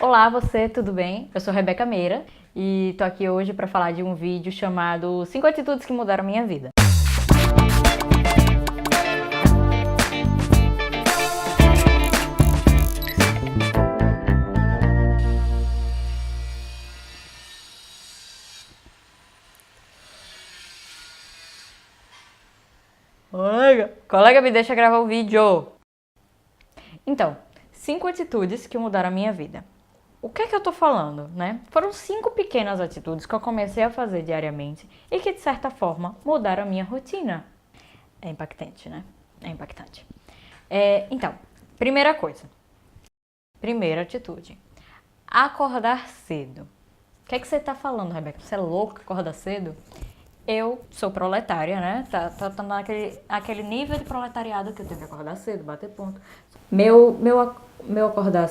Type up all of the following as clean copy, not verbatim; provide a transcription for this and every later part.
Olá, você, tudo bem? Eu sou Rebeca Meira e tô aqui hoje para falar de um vídeo chamado 5 atitudes que mudaram minha vida. Colega, me deixa gravar o vídeo. Então, 5 atitudes que mudaram a minha vida. O que é que eu tô falando, né? Foram 5 pequenas atitudes que eu comecei a fazer diariamente e que, de certa forma, mudaram a minha rotina. É impactante, né? É impactante. Então, primeira coisa. Primeira atitude. Acordar cedo. O que é que você tá falando, Rebeca? Você é louca acordar cedo? Eu sou proletária, né? Tá naquele nível de proletariado que eu tenho que acordar cedo, bater ponto. Meu acordar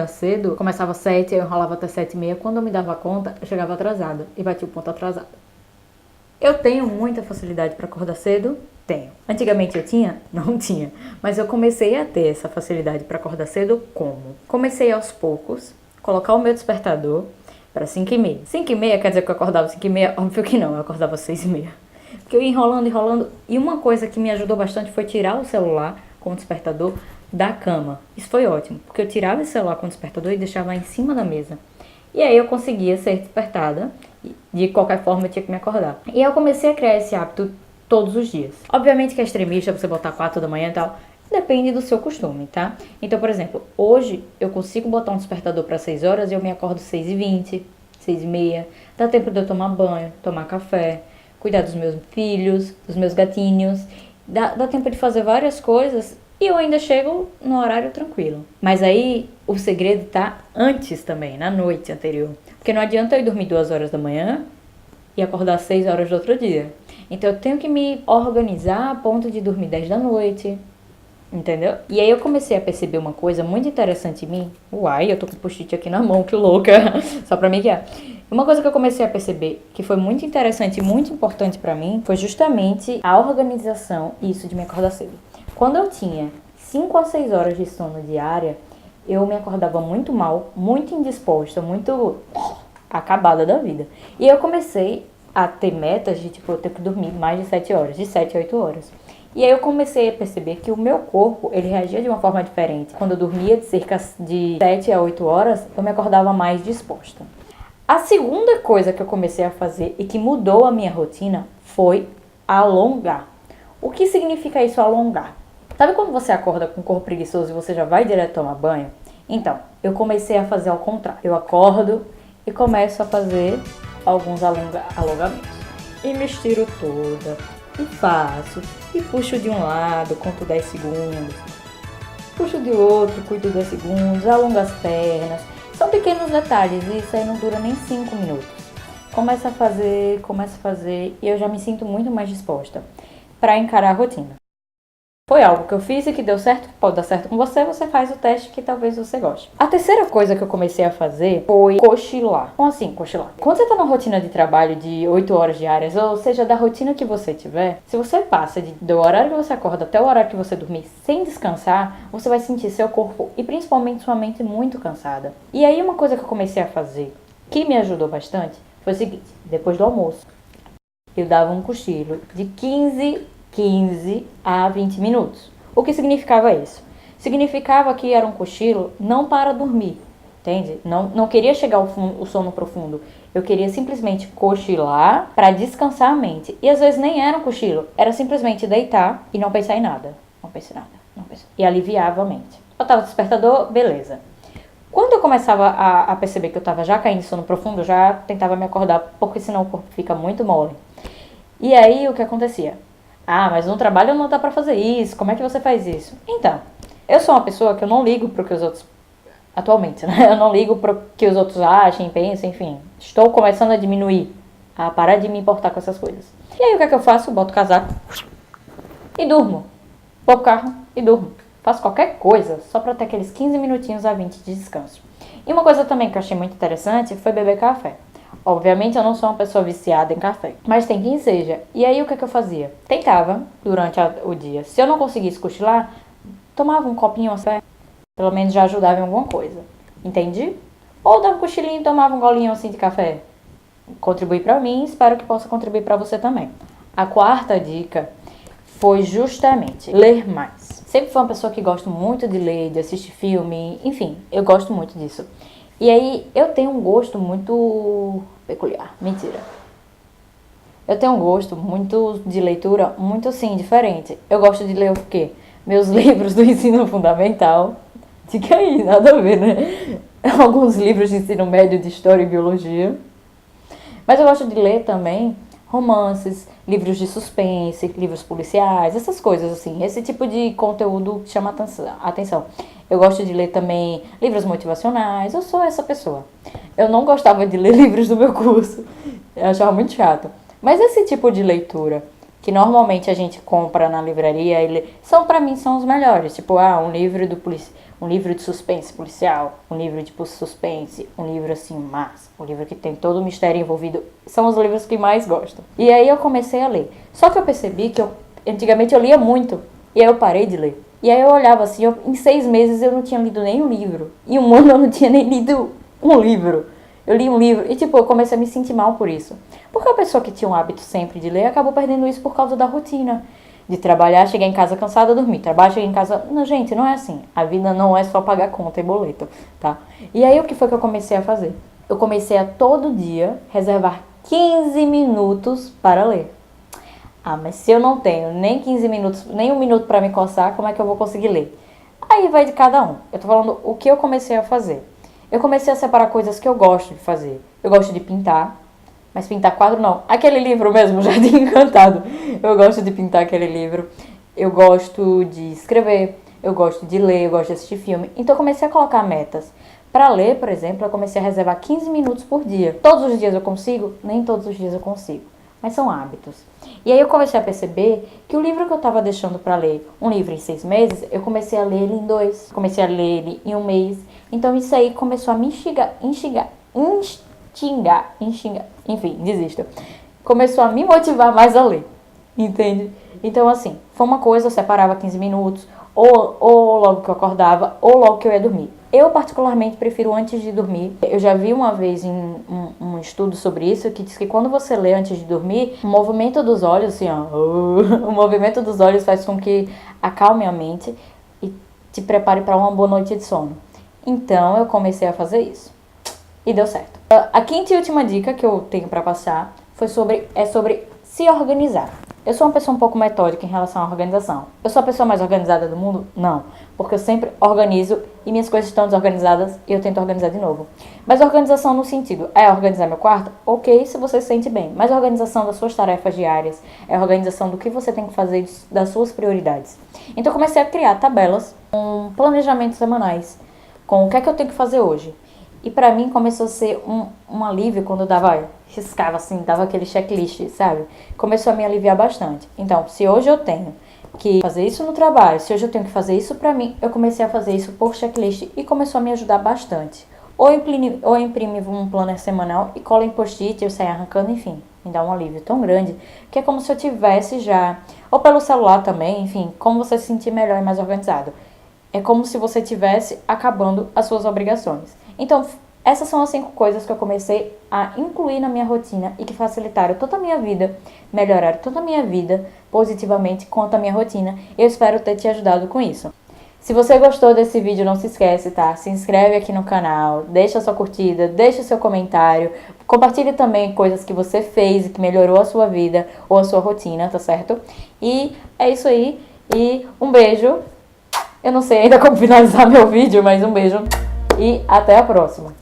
cedo começava às 7, eu enrolava até 7h30. Quando eu me dava conta, eu chegava atrasada e batia o ponto atrasado. Eu tenho muita facilidade para acordar cedo? Tenho. Antigamente eu tinha? Não tinha. Mas eu comecei a ter essa facilidade para acordar cedo como? Comecei aos poucos, colocar o meu despertador para 5h30. 5h30 quer dizer que eu acordava 5h30? Óbvio que não, eu acordava 6h30. Porque eu ia enrolando. E uma coisa que me ajudou bastante foi tirar o celular com o despertador da cama. Isso foi ótimo, porque eu tirava o celular com o despertador e deixava lá em cima da mesa. E aí eu conseguia ser despertada, de qualquer forma eu tinha que me acordar. E eu comecei a criar esse hábito todos os dias. Obviamente que é extremista você botar 4 da manhã e tal, depende do seu costume, tá? Então, por exemplo, hoje eu consigo botar um despertador para 6 horas e eu me acordo 6h20, 6h30. Dá tempo de eu tomar banho, tomar café, cuidar dos meus filhos, dos meus gatinhos. Dá tempo de fazer várias coisas e eu ainda chego no horário tranquilo. Mas aí o segredo tá antes também, na noite anterior. Porque não adianta eu ir dormir 2 horas da manhã e acordar 6 horas do outro dia. Então eu tenho que me organizar a ponto de dormir 10 da noite. Entendeu? E aí eu comecei a perceber uma coisa muito interessante em mim. Uai, eu tô com o post-it aqui na mão, que louca. Só pra mim que é. Uma coisa que eu comecei a perceber que foi muito interessante e muito importante pra mim foi justamente a organização e isso de me acordar cedo. Quando eu tinha 5 a 6 horas de sono diária, eu me acordava muito mal, muito indisposta, muito acabada da vida. E eu comecei a ter metas de, tipo, eu ter que dormir mais de 7 horas, de 7 a 8 horas. E aí eu comecei a perceber que o meu corpo, ele reagia de uma forma diferente. Quando eu dormia de cerca de 7 a 8 horas, eu me acordava mais disposta. A segunda coisa que eu comecei a fazer e que mudou a minha rotina foi alongar. O que significa isso, alongar? Sabe quando você acorda com o corpo preguiçoso e você já vai direto tomar banho? Então, eu comecei a fazer ao contrário. Eu acordo e começo a fazer alguns alongamentos. E me estiro toda, e faço, e puxo de um lado, conto 10 segundos. Puxo de outro, cuido 10 segundos, alongo as pernas. São pequenos detalhes e isso aí não dura nem 5 minutos. Começo a fazer e eu já me sinto muito mais disposta para encarar a rotina. Foi algo que eu fiz e que deu certo, pode dar certo com você, você faz o teste que talvez você goste. A terceira coisa que eu comecei a fazer foi cochilar. Como assim, cochilar? Quando você tá numa rotina de trabalho de 8 horas diárias, ou seja, da rotina que você tiver, se você passa do horário que você acorda até o horário que você dormir sem descansar, você vai sentir seu corpo e principalmente sua mente muito cansada. E aí uma coisa que eu comecei a fazer, que me ajudou bastante, foi o seguinte: depois do almoço, eu dava um cochilo de 15 a 20 minutos. O que significava isso? Significava que era um cochilo não para dormir, entende? Não queria chegar ao sono profundo. Eu queria simplesmente cochilar para descansar a mente. E às vezes nem era um cochilo, era simplesmente deitar e não pensar em nada. Não pensei nada. E aliviava a mente. Eu tava no despertador, beleza. Quando eu começava a perceber que eu tava já caindo em sono profundo, eu já tentava me acordar, porque senão o corpo fica muito mole. E aí o que acontecia? Ah, mas no trabalho não dá pra fazer isso, como é que você faz isso? Então, eu sou uma pessoa que eu não ligo pro que os outros, atualmente, né? Eu não ligo pro que os outros achem, pensem, enfim. Estou começando a diminuir, a parar de me importar com essas coisas. E aí o que é que eu faço? Boto o casaco e durmo. Vou pro carro e durmo. Faço qualquer coisa só pra ter aqueles 15 minutinhos a 20 de descanso. E uma coisa também que eu achei muito interessante foi beber café. Obviamente eu não sou uma pessoa viciada em café, mas tem quem seja. E aí o que eu fazia? Tentava, durante o dia, se eu não conseguisse cochilar, tomava um copinho a café, pelo menos já ajudava em alguma coisa. entende? Ou dava um cochilinho e tomava um golinho assim de café. Contribui pra mim, espero que possa contribuir pra você também. A quarta dica foi justamente ler mais. Sempre fui uma pessoa que gosto muito de ler, de assistir filme, enfim, eu gosto muito disso. E aí, eu tenho um gosto muito peculiar, mentira. Eu tenho um gosto muito de leitura, muito assim, diferente. Eu gosto de ler o quê? Meus livros do ensino fundamental. Diga aí, nada a ver, né? Alguns livros de ensino médio de história e biologia. Mas eu gosto de ler também romances, livros de suspense, livros policiais, essas coisas assim. Esse tipo de conteúdo chama atenção. Eu gosto de ler também livros motivacionais, eu sou essa pessoa. Eu não gostava de ler livros do meu curso, eu achava muito chato. Mas esse tipo de leitura, que normalmente a gente compra na livraria, pra mim são os melhores. Tipo, um livro de suspense policial, um livro tipo suspense, um livro assim massa, um livro que tem todo o mistério envolvido, são os livros que mais gosto. E aí eu comecei a ler. Só que eu percebi que antigamente eu lia muito, e aí eu parei de ler. E aí eu olhava assim, em 6 meses eu não tinha lido nenhum livro. Em um ano eu não tinha nem lido um livro. Eu li um livro e tipo, eu comecei a me sentir mal por isso. Porque a pessoa que tinha um hábito sempre de ler acabou perdendo isso por causa da rotina. De trabalhar, chegar em casa cansada, dormir. Trabalhar, chegar em casa... Não, gente, não é assim. A vida não é só pagar conta e boleto, tá? E aí, o que foi que eu comecei a fazer? Eu comecei a todo dia reservar 15 minutos para ler. Ah, mas se eu não tenho nem 15 minutos, nem um minuto para me coçar, como é que eu vou conseguir ler? Aí vai de cada um. Eu tô falando o que eu comecei a fazer. Eu comecei a separar coisas que eu gosto de fazer. Eu gosto de pintar. Mas pintar quadro não. Aquele livro mesmo, Jardim Encantado. Eu gosto de pintar aquele livro. Eu gosto de escrever. Eu gosto de ler. Eu gosto de assistir filme. Então eu comecei a colocar metas. Para ler, por exemplo, eu comecei a reservar 15 minutos por dia. Todos os dias eu consigo? Nem todos os dias eu consigo. Mas são hábitos. E aí eu comecei a perceber que o livro que eu estava deixando para ler, um livro em 6 meses, eu comecei a ler ele em 2. Comecei a ler ele em 1 mês. Então isso aí começou a me instigar, enfim, desisto. Começou a me motivar mais a ler, entende? Então assim, foi uma coisa, eu separava 15 minutos, ou logo que eu acordava, ou logo que eu ia dormir. Eu particularmente prefiro antes de dormir. Eu já vi uma vez em um estudo sobre isso, que diz que quando você lê antes de dormir, o movimento dos olhos, assim ó, o movimento dos olhos faz com que acalme a mente e te prepare para uma boa noite de sono. Então eu comecei a fazer isso. E deu certo. A quinta e última dica que eu tenho pra passar é sobre se organizar. Eu sou uma pessoa um pouco metódica em relação à organização. Eu sou a pessoa mais organizada do mundo? Não. Porque eu sempre organizo e minhas coisas estão desorganizadas e eu tento organizar de novo. Mas organização no sentido, é organizar meu quarto? Ok, se você se sente bem. Mas a organização das suas tarefas diárias, é a organização do que você tem que fazer, das suas prioridades. Então eu comecei a criar tabelas com planejamentos semanais, com o que é que eu tenho que fazer hoje. E pra mim começou a ser um alívio quando eu riscava assim, dava aquele checklist, sabe? Começou a me aliviar bastante. Então, se hoje eu tenho que fazer isso no trabalho, se hoje eu tenho que fazer isso pra mim, eu comecei a fazer isso por checklist e começou a me ajudar bastante. Ou imprime um planner semanal e cola em post-it, eu saio arrancando, enfim. Me dá um alívio tão grande que é como se eu tivesse já, ou pelo celular também, enfim, como você se sentir melhor e mais organizado. É como se você estivesse acabando as suas obrigações. Então, essas são as 5 coisas que eu comecei a incluir na minha rotina e que facilitaram toda a minha vida, melhoraram toda a minha vida positivamente quanto à minha rotina. Eu espero ter te ajudado com isso. Se você gostou desse vídeo, não se esquece, tá? Se inscreve aqui no canal, deixa a sua curtida, deixa o seu comentário, compartilhe também coisas que você fez e que melhorou a sua vida ou a sua rotina, tá certo? E é isso aí, e um beijo. Eu não sei ainda como finalizar meu vídeo, mas um beijo e até a próxima.